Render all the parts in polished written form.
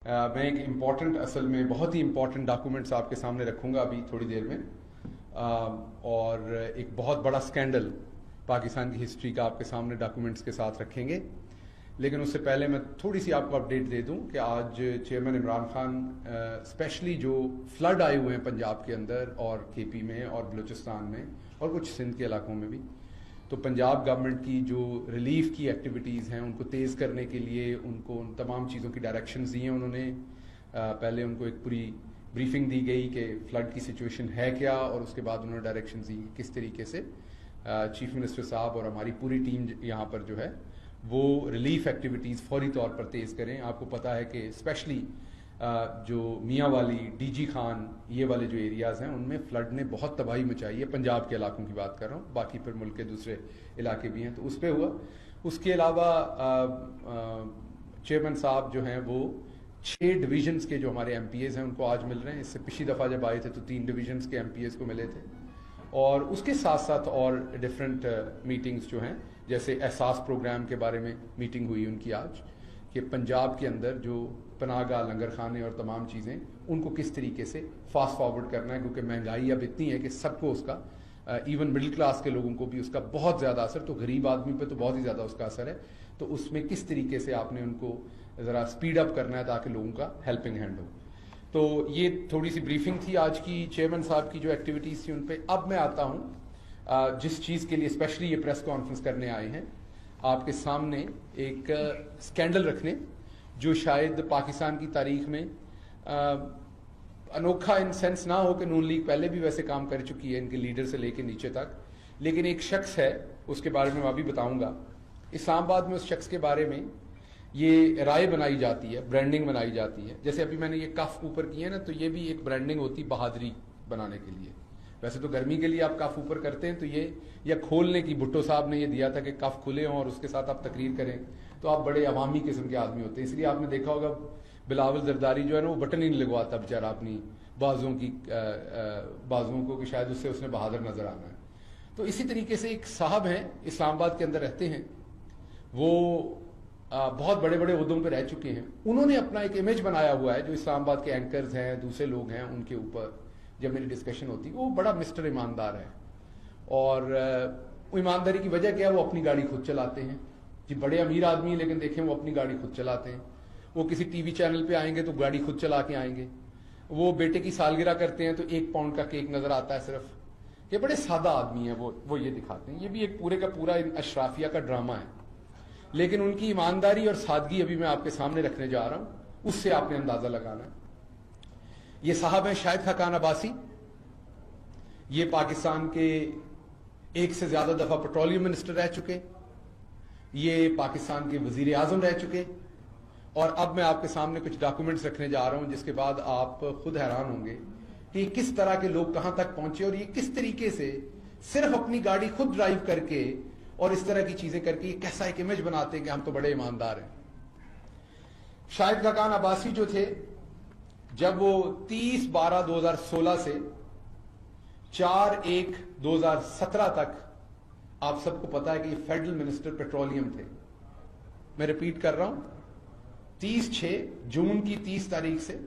میں ایک امپورٹنٹ اصل میں بہت ہی امپورٹنٹ ڈاکومنٹس آپ کے سامنے رکھوں گا ابھی تھوڑی دیر میں، اور ایک بہت بڑا سکینڈل پاکستان کی ہسٹری کا آپ کے سامنے ڈاکومنٹس کے ساتھ رکھیں گے۔ لیکن اس سے پہلے میں تھوڑی سی آپ کو اپڈیٹ دے دوں کہ آج چیئرمین عمران خان اسپیشلی جو فلڈ آئے ہوئے ہیں پنجاب کے اندر اور کے پی میں اور بلوچستان میں اور کچھ سندھ کے علاقوں میں بھی، تو پنجاب گورنمنٹ کی جو ریلیف کی ایکٹیویٹیز ہیں ان کو تیز کرنے کے لیے ان کو ان تمام چیزوں کی ڈائریکشنز دی ہیں انہوں نے۔ پہلے ان کو ایک پوری بریفنگ دی گئی کہ فلڈ کی سچویشن ہے کیا، اور اس کے بعد انہوں نے ڈائریکشنز دی کس طریقے سے چیف منسٹر صاحب اور ہماری پوری ٹیم یہاں پر جو ہے وہ ریلیف ایکٹیویٹیز فوری طور پر تیز کریں۔ آپ کو پتہ ہے کہ اسپیشلی جو میاں والی، ڈی جی خان، یہ والے جو ایریاز ہیں ان میں فلڈ نے بہت تباہی مچائی ہے۔ پنجاب کے علاقوں کی بات کر رہا ہوں، باقی پھر ملک کے دوسرے علاقے بھی ہیں تو اس پہ ہوا۔ اس کے علاوہ چیئرمین صاحب جو ہیں وہ 6 ڈویژنز کے جو ہمارے ایم پی ایز ہیں ان کو آج مل رہے ہیں۔ اس سے پچھلی دفعہ جب آئے تھے تو 3 ڈویژنز کے ایم پی ایز کو ملے تھے، اور اس کے ساتھ ساتھ اور ڈفرینٹ میٹنگز جو ہیں، جیسے احساس پروگرام کے بارے میں میٹنگ ہوئی ان کی آج، کہ پنجاب کے اندر جو پناہ گاہ، لنگر خانے اور تمام چیزیں ان کو کس طریقے سے فاسٹ فارورڈ کرنا ہے، کیونکہ مہنگائی اب اتنی ہے کہ سب کو اس کا، ایون مڈل کلاس کے لوگوں کو بھی اس کا بہت زیادہ اثر، تو غریب آدمی پہ تو بہت ہی زیادہ اس کا اثر ہے۔ تو اس میں کس طریقے سے آپ نے ان کو ذرا سپیڈ اپ کرنا ہے تاکہ لوگوں کا ہیلپنگ ہینڈ ہو۔ تو یہ تھوڑی سی بریفنگ تھی آج کی چیئرمین صاحب کی جو ایکٹیویٹیز تھی ان پہ۔ اب میں آتا ہوں جس چیز کے لیے اسپیشلی یہ پریس کانفرنس کرنے آئے ہیں، آپ کے سامنے ایک اسکینڈل رکھنے جو شاید پاکستان کی تاریخ میں انوکھا ان سینس نہ ہو کہ نون لیگ پہلے بھی ویسے کام کر چکی ہے ان کے لیڈر سے لے کے نیچے تک، لیکن ایک شخص ہے اس کے بارے میں ابھی بتاؤں گا۔ اسلام آباد میں اس شخص کے بارے میں یہ رائے بنائی جاتی ہے، برانڈنگ بنائی جاتی ہے۔ جیسے ابھی میں نے یہ کف اوپر کی ہے نا، تو یہ بھی ایک برانڈنگ ہوتی بہادری بنانے کے لیے۔ ویسے تو گرمی کے لیے آپ کف اوپر کرتے ہیں، تو یہ یا کھولنے کی، بھٹو صاحب نے یہ دیا تھا کہ کف کھلے ہوں اور اس کے ساتھ آپ تقریر کریں، تو آپ بڑے عوامی قسم کے آدمی ہوتے ہیں۔ اس لیے آپ نے دیکھا ہوگا بلاول زرداری جو ہے نا وہ بٹن ہی نہیں لگواتا بیچارہ اپنی بازوؤں کو، کہ شاید اس نے بہادر نظر آنا ہے۔ تو اسی طریقے سے ایک صاحب ہیں اسلام آباد کے اندر رہتے ہیں، وہ بہت بڑے بڑے عہدوں پہ رہ چکے ہیں۔ انہوں نے اپنا ایک امیج بنایا ہوا ہے جو اسلام آباد کے اینکرز ہیں، دوسرے لوگ ہیں، ان کے اوپر جب میری ڈسکشن ہوتی ہے، وہ بڑا مسٹر ایماندار ہے۔ اور ایمانداری کی وجہ کیا ہے؟ وہ اپنی گاڑی خود چلاتے ہیں۔ جی بڑے امیر آدمی ہیں لیکن دیکھیں وہ اپنی گاڑی خود چلاتے ہیں۔ وہ کسی ٹی وی چینل پہ آئیں گے تو گاڑی خود چلا کے آئیں گے۔ وہ بیٹے کی سالگرہ کرتے ہیں تو 1 پاؤنڈ کا کیک نظر آتا ہے صرف۔ یہ بڑے سادہ آدمی ہیں، وہ یہ دکھاتے ہیں۔ یہ بھی ایک پورے کا پورا اشرافیہ کا ڈرامہ ہے، لیکن ان کی ایمانداری اور سادگی ابھی میں آپ کے سامنے رکھنے جا رہا ہوں، اس سے آپ نے اندازہ لگانا ہے۔ یہ صاحب ہیں شاہد خاقان عباسی۔ یہ پاکستان کے 1 سے زیادہ دفعہ پیٹرولیم منسٹر رہ چکے، یہ پاکستان کے وزیر اعظم رہ چکے، اور اب میں آپ کے سامنے کچھ ڈاکومنٹس رکھنے جا رہا ہوں جس کے بعد آپ خود حیران ہوں گے کہ کس طرح کے لوگ کہاں تک پہنچے، اور یہ کس طریقے سے صرف اپنی گاڑی خود ڈرائیو کر کے اور اس طرح کی چیزیں کر کے یہ کیسا ایک امیج بناتے ہیں کہ ہم تو بڑے ایماندار ہیں۔ شاہد خاقان عباسی جو تھے، جب وہ 30/12/2016 سے 4/1/2017 تک، آپ سب کو پتا ہے کہ یہ فیڈرل منسٹر پیٹرولیم تھے۔ میں ریپیٹ کر رہا ہوں، 30/6 کی 30 تاریخ سے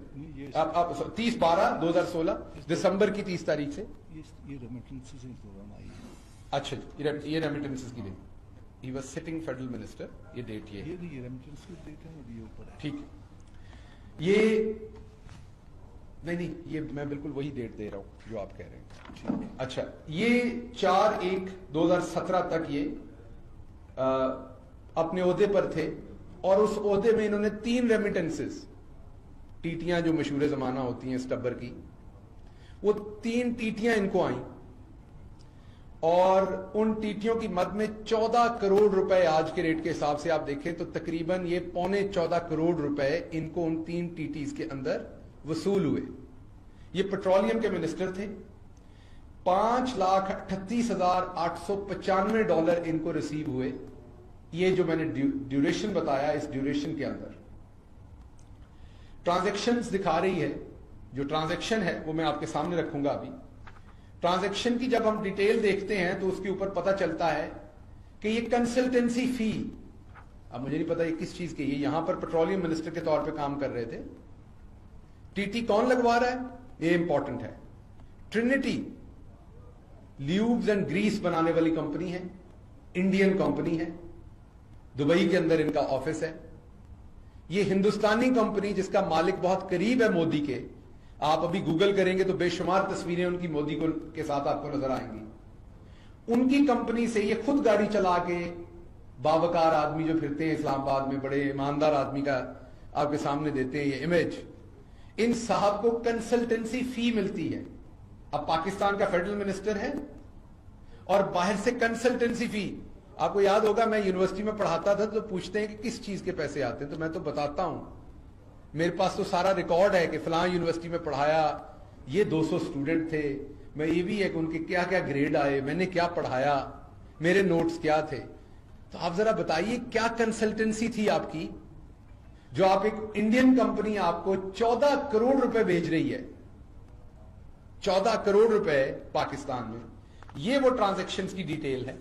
30/12/2016 دسمبر کی 30 تاریخ سے، اچھا یہ ریمیٹنسز کی date, he was sitting federal minister, یہ ڈیٹ یہ ٹھیک ہے۔ یہ نہیں یہ میں بالکل وہی ڈیٹ دے رہا ہوں جو آپ کہہ رہے ہیں۔ اچھا، یہ 4/1/2017 تک یہ اپنے عہدے پر تھے، اور اس عہدے میں انہوں نے 3 ریمیٹنسز، ٹیٹیاں جو مشہور زمانہ ہوتی ہیں اسٹبر کی، وہ 3 ٹیٹیاں ان کو آئیں، اور ان ٹیٹیوں کی مد میں 14 کروڑ روپے، آج کے ریٹ کے حساب سے آپ دیکھیں تو تقریباً یہ 14.25 کروڑ روپے ان کو ان 3 ٹیٹیز کے اندر وصول ہوئے۔ یہ پیٹرولیم کے منسٹر تھے۔ $5,38,895 ان کو ریسیو ہوئے۔ یہ جو میں نے ڈیوریشن بتایا، اس ڈیوریشن کے اندر ٹرانزیکشنز دکھا رہی ہے۔ جو ٹرانزیکشن ہے وہ میں آپ کے سامنے رکھوں گا ابھی۔ ٹرانزیکشن کی جب ہم ڈیٹیل دیکھتے ہیں تو اس کے اوپر پتہ چلتا ہے کہ یہ کنسلٹنسی فی اب مجھے نہیں پتا یہ کس چیز کے, یہ یہاں پر پیٹرولیم منسٹر کے طور پہ کام کر رہے تھے. ٹی ٹی کون لگوا رہا ہے, یہ امپورٹنٹ ہے. ٹرینٹی لیوبز اینڈ گریس بنانے والی کمپنی ہے, انڈین کمپنی ہے, دبئی کے اندر ان کا آفس ہے. یہ ہندوستانی کمپنی جس کا مالک بہت قریب ہے مودی کے, آپ ابھی گوگل کریں گے تو بے شمار تصویریں ان کی مودی کے ساتھ آپ کو نظر آئیں گی. ان کی کمپنی سے یہ خود گاڑی چلا کے باوقار آدمی جو پھرتے ہیں اسلام آباد میں, بڑے ایماندار آدمی کا آپ کے سامنے دیتے ہیں یہ امیج, ان صاحب کو کنسلٹنسی فی ملتی ہے. اب پاکستان کا فیڈرل منسٹر ہے اور باہر سے کنسلٹنسی فی. آپ کو یاد ہوگا میں یونیورسٹی میں پڑھاتا تھا تو پوچھتے ہیں کہ کس چیز کے پیسے آتے ہیں, تو میں تو بتاتا ہوں, میرے پاس تو سارا ریکارڈ ہے کہ فلاں یونیورسٹی میں پڑھایا, یہ 200 اسٹوڈنٹ تھے, میں یہ بھی ہے کہ ان کے کیا کیا گریڈ آئے, میں نے کیا پڑھایا, میرے نوٹس کیا تھے. تو آپ ذرا بتائیے کیا کنسلٹنسی تھی آپ کی, جو آپ ایک انڈین کمپنی آپ کو 14 کروڑ روپے بھیج رہی ہے, 14 کروڑ روپے پاکستان میں. یہ وہ ٹرانزیکشنز کی ڈیٹیل ہے.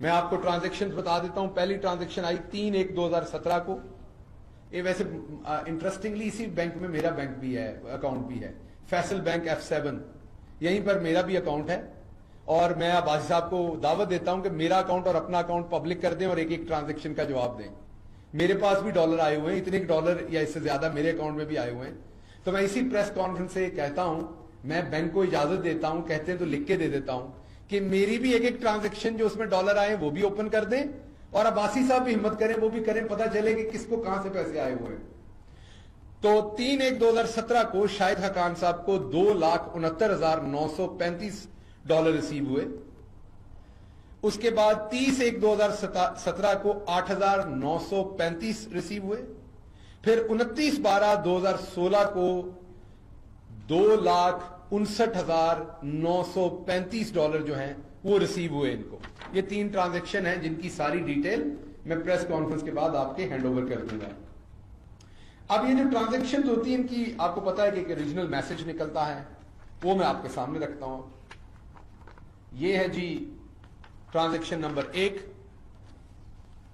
میں آپ کو ٹرانزیکشنز بتا دیتا ہوں. پہلی ٹرانزیکشن آئی 3/1/2017 کو. یہ ویسے انٹرسٹنگلی اسی بینک میں میرا بینک بھی ہے, اکاؤنٹ بھی ہے, فیصل بینک F7, یہیں پر میرا بھی اکاؤنٹ ہے. اور میں عباسی صاحب کو دعوت دیتا ہوں کہ میرا اکاؤنٹ اور اپنا اکاؤنٹ پبلک کر دیں اور ایک ایک ٹرانزیکشن کا جواب دیں. میرے پاس بھی ڈالر آئے ہوئے ہیں, اتنے ڈالر یا اس سے زیادہ میرے اکاؤنٹ میں بھی آئے ہوئے ہیں. تو میں اسی پریس کانفرنس سے کہتا ہوں, میں بینک کو اجازت دیتا ہوں, کہتے ہیں تو لکھ کے دے دیتا ہوں کہ میری بھی ایک ایک ٹرانزیکشن جو اس میں ڈالر آئے وہ بھی اوپن کر دیں, اور عباسی صاحب بھی ہمت کریں, وہ بھی کریں, پتہ چلے کہ کس کو کہاں سے پیسے آئے ہوئے ہیں. تو 3/1/2017 کو شاہد حقان صاحب کو $2,69,935 ریسیو ہوئے. اس کے بعد 30/1/2017 کو 8,935 ریسیو ہوئے. پھر 29/12/2016 کو $2,59,935 جو ہیں وہ ریسیو ہوئے ان کو. یہ 3 ٹرانزیکشن ہیں جن کی ساری ڈیٹیل میں پریس کانفرنس کے بعد آپ کے ہینڈ اوور کر دوں گا. اب یہ جو ٹرانزیکشن ہوتی ہیں ان کی آپ کو پتا ہے کہ ایک اوریجنل میسج نکلتا ہے, وہ میں آپ کے سامنے رکھتا ہوں. یہ ہے جی ٹرانزیکشن نمبر 1.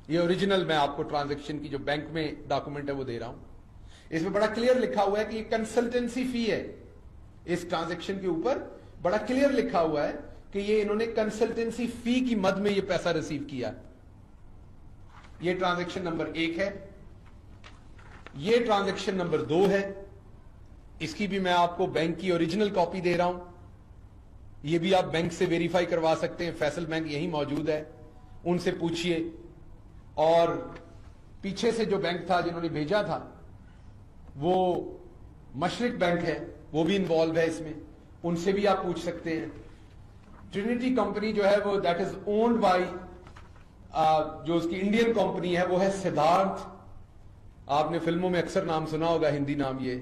یہ اوریجنل میں آپ کو ٹرانزیکشن کی جو بینک میں ڈاکومنٹ ہے وہ دے رہا ہوں. اس میں بڑا کلیئر لکھا ہوا ہے کہ یہ کنسلٹنسی فی ہے. اس ٹرانزیکشن کے اوپر بڑا کلیئر لکھا ہوا ہے کہ یہ انہوں نے کنسلٹنسی فی کی مد میں یہ پیسہ ریسیو کیا. یہ ٹرانزیکشن نمبر 1 ہے. یہ ٹرانزیکشن نمبر 2 ہے. اس کی بھی میں آپ کو بینک کی اوریجنل کاپی دے رہا ہوں. یہ بھی آپ بینک سے ویریفائی کروا سکتے ہیں, فیصل بینک یہی موجود ہے, ان سے پوچھئے. اور پیچھے سے جو بینک تھا جنہوں نے بھیجا تھا وہ مشرق بینک ہے, وہ بھی انوالو ہے اس میں, ان سے بھی آپ پوچھ سکتے ہیں. ٹرینٹی کمپنی جو ہے وہ دیٹ از اونڈ بائی, جو اس کی انڈین کمپنی ہے وہ ہے سدھارتھ. آپ نے فلموں میں اکثر نام سنا ہوگا, ہندی نام یہ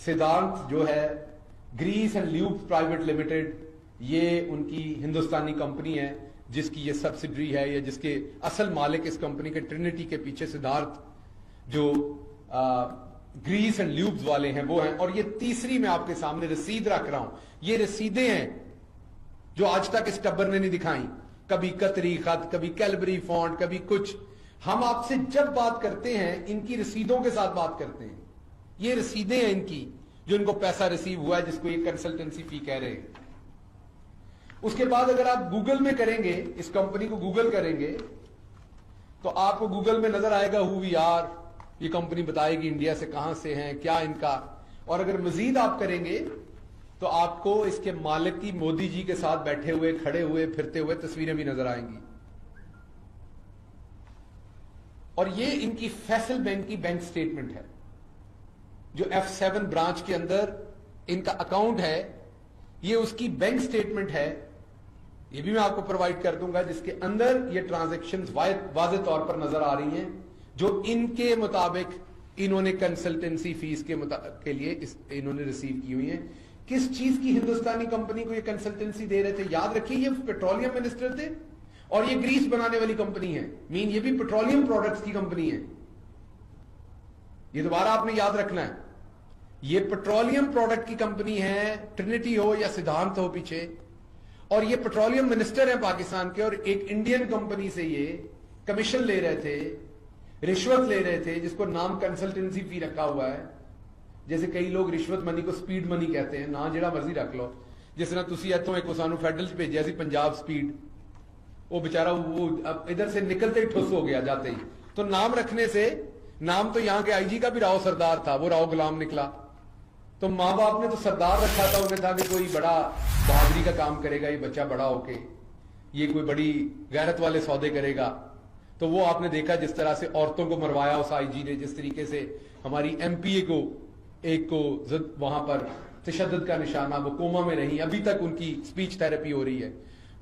سدھارتھ جو ہے grease and lube private limited. یہ ان کی ہندوستانی کمپنی ہے جس کی یہ سبسیڈری ہے, یا جس کے اصل مالک اس کمپنی کے ٹرینٹی کے پیچھے سدھارتھ جو گریس اینڈ لیوبز والے ہیں وہ ہیں. اور یہ تیسری میں آپ کے سامنے رسید رکھ رہا ہوں. یہ رسیدیں ہیں جو آج تک اس ٹبر نے نہیں دکھائیں, کبھی قطری خط, کبھی کیلبری فونٹ, کبھی کچھ. ہم آپ سے جب بات کرتے ہیں ان کی رسیدوں کے ساتھ بات کرتے ہیں. یہ رسیدیں ہیں ان کی جو ان کو پیسہ ریسیو ہوا ہے, جس کو یہ کنسلٹنسی فی کہہ رہے ہیں. اس کے بعد اگر آپ گوگل میں کریں گے, اس کمپنی کو گوگل کریں گے تو آپ کو گوگل میں نظر آئے گا ہو وی آر. یہ کمپنی بتائے گی انڈیا سے کہاں سے ہیں, کیا ان کا. اور اگر مزید آپ کریں گے تو آپ کو اس کے مالک کی مودی جی کے ساتھ بیٹھے ہوئے, کھڑے ہوئے, پھرتے ہوئے تصویریں بھی نظر آئیں گی. اور یہ ان کی فیصل بینک کی بینک سٹیٹمنٹ ہے جو F7 برانچ کے اندر ان کا اکاؤنٹ ہے. یہ اس کی بینک سٹیٹمنٹ ہے, یہ بھی میں آپ کو پرووائڈ کر دوں گا, جس کے اندر یہ ٹرانزیکشنز واضح طور پر نظر آ رہی ہیں جو ان کے مطابق انہوں نے کنسلٹنسی فیس کے لیے انہوں نے ریسیو کی ہوئی ہیں. کس چیز کی ہندوستانی کمپنی کو یہ کنسلٹنسی دے رہے تھے؟ یاد رکھیے یہ پیٹرولیم منسٹر تھے اور یہ گریس بنانے والی کمپنی ہے. یہ بھی پیٹرولیم پروڈکٹس کی کمپنی ہے. یہ دوبارہ آپ نے یاد رکھنا ہے, یہ پیٹرولیم پروڈکٹ کی کمپنی ہے, ٹرینٹی ہو یا سدھارتھ ہو پیچھے. اور یہ پیٹرولیم منسٹر ہیں پاکستان کے, اور ایک انڈین کمپنی سے یہ کمیشن لے رہے تھے, رشوت لے رہے تھے, جس کو نام کنسلٹنسی فی رکھا ہوا ہے. جیسے کئی لوگ رشوت منی کو سپیڈ منی کہتے ہیں, نہ جڑا مرضی رکھ لو. جس طرح تسی اتوں ایک سانو فیڈرل چ بھیجیا سی پنجاب سپیڈ, وہ بیچارہ وہ ادھر سے نکلتے ہی ٹھس ہو گیا جاتے ہی. تو نام رکھنے سے, نام تو یہاں کے آئی جی کا بھی راؤ سردار تھا, وہ راؤ غلام نکلا. تو ماں باپ نے تو سردار رکھا تھا, انہیں تھا کہ کوئی بڑا بہادری کا کام کرے گا یہ بچہ بڑا ہو کے, یہ کوئی بڑی غیرت والے سودے کرے گا. تو وہ آپ نے دیکھا جس طرح سے عورتوں کو مروایا اس آئی جی نے, جس طریقے سے ہماری ایم پی اے کو ایک کو وہاں پر تشدد کا نشانہ, وہ کوما میں رہی, ابھی تک ان کی سپیچ تھراپی ہو رہی ہے.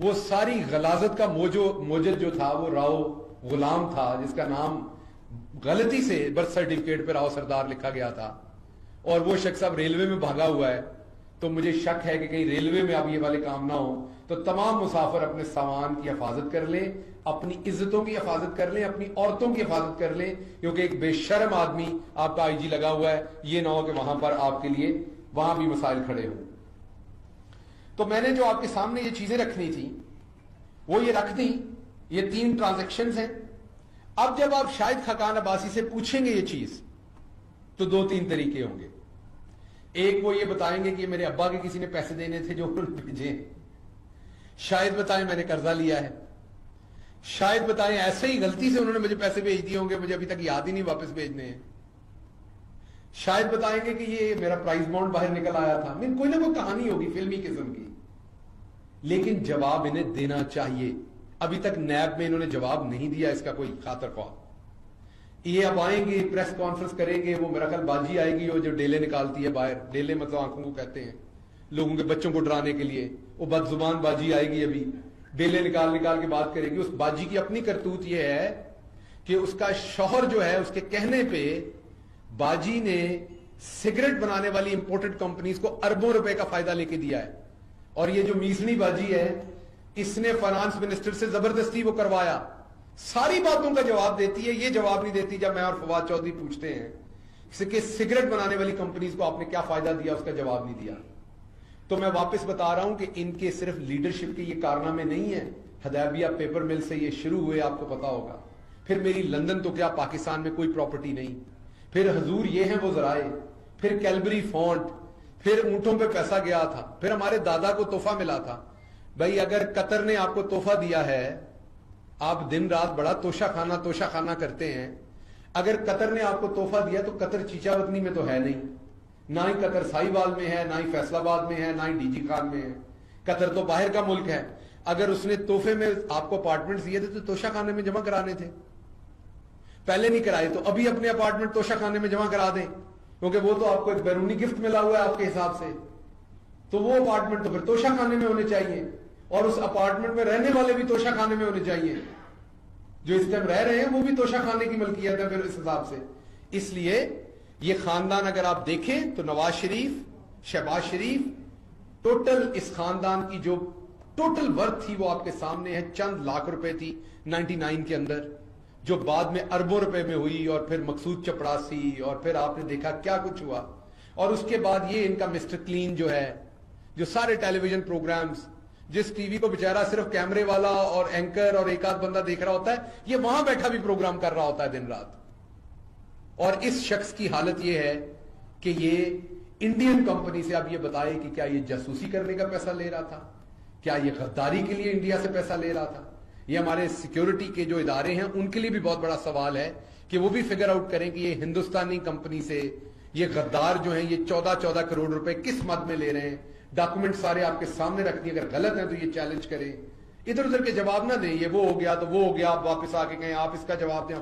وہ ساری غلاظت کا موجد جو تھا وہ راؤ غلام تھا, جس کا نام غلطی سے برتھ سرٹیفکیٹ پہ راؤ سردار لکھا گیا تھا, اور وہ شخص اب ریلوے میں بھاگا ہوا ہے. تو مجھے شک ہے کہ کہیں ریلوے میں اب یہ والے کام نہ ہو. تو تمام مسافر اپنے سامان کی حفاظت کر لیں, اپنی عزتوں کی حفاظت کر لیں, اپنی عورتوں کی حفاظت کر لیں, کیونکہ ایک بے شرم آدمی آپ کا آئی جی لگا ہوا ہے. یہ نہ ہو کہ وہاں پر آپ کے لیے وہاں بھی مسائل کھڑے ہوں. تو میں نے جو آپ کے سامنے یہ چیزیں رکھنی تھی وہ یہ رکھ دیں. یہ 3 ٹرانزیکشنز ہیں. اب جب آپ شاہد خاقان عباسی سے پوچھیں گے یہ چیز, تو 2-3 طریقے ہوں گے. ایک وہ یہ بتائیں گے کہ میرے ابا کے کسی نے پیسے دینے تھے جو انہوں نے بھیجے. شاید بتائیں میں نے قرضہ لیا ہے. شاید بتائیں ایسے ہی غلطی سے انہوں نے مجھے پیسے بھیج دیے ہوں گے, مجھے ابھی تک یاد ہی نہیں واپس بھیجنے ہیں. شاید بتائیں گے کہ یہ میرا پرائز بانڈ باہر نکل آیا تھا. کوئی نہ کوئی کہانی ہوگی فلمی قسم کی, لیکن جواب انہیں دینا چاہیے. ابھی تک نیب میں انہوں نے جواب نہیں دیا اس کا کوئی خاطر خواہ. یہ اب آئیں گے, پریس کانفرنس کریں گے, وہ میرا خیال باجی آئے گی, وہ جو ڈیلے نکالتی ہے باہر, ڈیلے مطلب آنکھوں کو کہتے ہیں, لوگوں کے بچوں کو ڈرانے کے لیے. وہ بد زبان باجی آئے گی, ابھی ڈیلے نکال کے بات کرے گی. اس باجی کی اپنی کرتوت یہ ہے کہ اس کا شوہر جو ہے, اس کے کہنے پہ باجی نے سگریٹ بنانے والی امپورٹڈ کمپنیز کو اربوں روپے کا فائدہ لے کے دیا ہے. اور یہ جو میسنی باجی ہے, اس نے فائنانس منسٹر سے زبردستی وہ کروایا. ساری باتوں کا جواب دیتی ہے, یہ جواب نہیں دیتی جب میں اور فواد چودھری پوچھتے ہیں کہ سگریٹ بنانے والی کمپنیز کو آپ نے کیا فائدہ دیا, اس کا جواب نہیں دیا. تو میں واپس بتا رہا ہوں کہ ان کے صرف لیڈرشپ کے یہ کارنامے نہیں ہیں. حدیبیہ پیپر مل سے یہ شروع ہوئے, آپ کو پتا ہوگا. پھر میری لندن تو کیا پاکستان میں کوئی پراپرٹی نہیں. پھر حضور یہ ہیں وہ ذرائع, پھر کیلبری فونٹ, پھر اونٹوں پہ پیسہ گیا تھا, پھر ہمارے دادا کو تحفہ ملا تھا. بھائی اگر قطر نے آپ کو تحفہ دیا ہے, آپ دن رات بڑا توشہ خانہ کرتے ہیں. اگر قطر نے آپ کو تحفہ دیا تو قطر چیچا وطنی میں تو ہے نہیں, نہ ہی قطر سائی وال میں ہے, نہ ہی فیصل آباد میں ہے, نہ ہی ڈی جی خان میں ہے. قطر تو باہر کا ملک ہے. اگر اس نے تحفے میں آپ کو اپارٹمنٹ دیے تھے تو توشہ خانے میں جمع کرانے تھے. پہلے نہیں کرائے تو ابھی اپنے اپارٹمنٹ توشہ خانے میں جمع کرا دیں, کیونکہ وہ تو آپ کو ایک بیرونی گفٹ ملا ہوا ہے آپ کے حساب سے. تو وہ اپارٹمنٹ تو پھر توشہ خانے میں ہونے چاہیے, اور اس اپارٹمنٹ میں رہنے والے بھی توشہ خانے میں ہونے چاہیے. جو اس ٹائم رہ رہے ہیں وہ بھی توشہ خانے کی ملکیت ہے پھر اس حساب سے. اس لیے یہ خاندان اگر آپ دیکھیں تو نواز شریف, شہباز شریف, ٹوٹل اس خاندان کی جو ٹوٹل ورتھ تھی وہ آپ کے سامنے ہے. چند لاکھ روپے تھی 99 کے اندر, جو بعد میں اربوں روپے میں ہوئی, اور پھر مقصود چپڑاسی, اور پھر آپ نے دیکھا کیا کچھ ہوا. اور اس کے بعد یہ ان کا مسٹر کلین جو ہے, جو سارے ٹیلی ویژن پروگرامز, جس ٹی وی کو بیچارہ صرف کیمرے والا اور اینکر اور ایک آدھ بندہ دیکھ رہا ہوتا ہے, یہ وہاں بیٹھا بھی پروگرام کر رہا ہوتا ہے دن رات. اور اس شخص کی حالت یہ ہے کہ یہ انڈین کمپنی سے اب یہ بتائے کہ کیا یہ جاسوسی کرنے کا پیسہ لے رہا تھا, کیا یہ غداری کے لیے انڈیا سے پیسہ لے رہا تھا. یہ ہمارے سیکیورٹی کے جو ادارے ہیں ان کے لیے بھی بہت بڑا سوال ہے کہ وہ بھی فگر آؤٹ کریں کہ یہ ہندوستانی کمپنی سے یہ غدار جو ہیں یہ 14 کروڑ روپے کس مد میں لے رہے ہیں. ڈاکومنٹ سارے آپ کے سامنے رکھ دیے, اگر غلط ہیں تو یہ چیلنج کریں, ادھر ادھر کے جواب نہ دیں. یہ وہ ہو گیا تو وہ ہو گیا, آپ واپس آ کے کہیں آپ اس کا جواب دیں.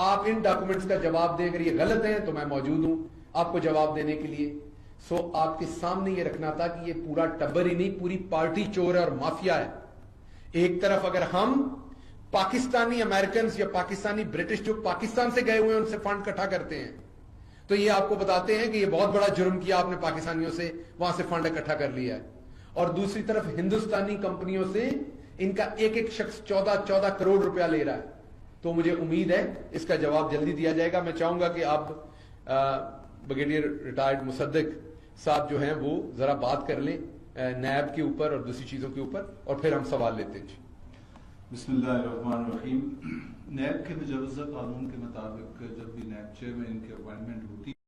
آپ ان ڈاکومنٹس کا جواب دیں, اگر یہ غلط ہیں تو میں موجود ہوں آپ کو جواب دینے کے لیے. سو آپ کے سامنے یہ رکھنا تھا کہ یہ پورا ٹبر ہی نہیں, پوری پارٹی چور ہے اور مافیا ہے. ایک طرف اگر ہم پاکستانی امریکنز یا پاکستانی برٹش جو پاکستان سے گئے ہوئے ہیں ان سے فنڈ اکٹھا کرتے ہیں, تو یہ آپ کو بتاتے ہیں کہ یہ بہت بڑا جرم کیا آپ نے پاکستانیوں سے وہاں سے فنڈ اکٹھا کر لیا ہے. اور دوسری طرف ہندوستانی کمپنیوں سے ان کا ایک ایک شخص 14 کروڑ روپیہ لے رہا ہے. تو مجھے امید ہے اس کا جواب جلدی دیا جائے گا. میں چاہوں گا کہ اب بریگیڈیئر ریٹائرڈ مصدق صاحب جو ہیں وہ ذرا بات کر لیں نیب کے اوپر اور دوسری چیزوں کے اوپر, اور پھر ہم سوال لیتے ہیں. بسم اللہ الرحمن الرحیم. نیب کے مجوزہ قانون کے مطابق جب بھی نیب چیئرمین کی اپوائنٹمنٹ ہوتی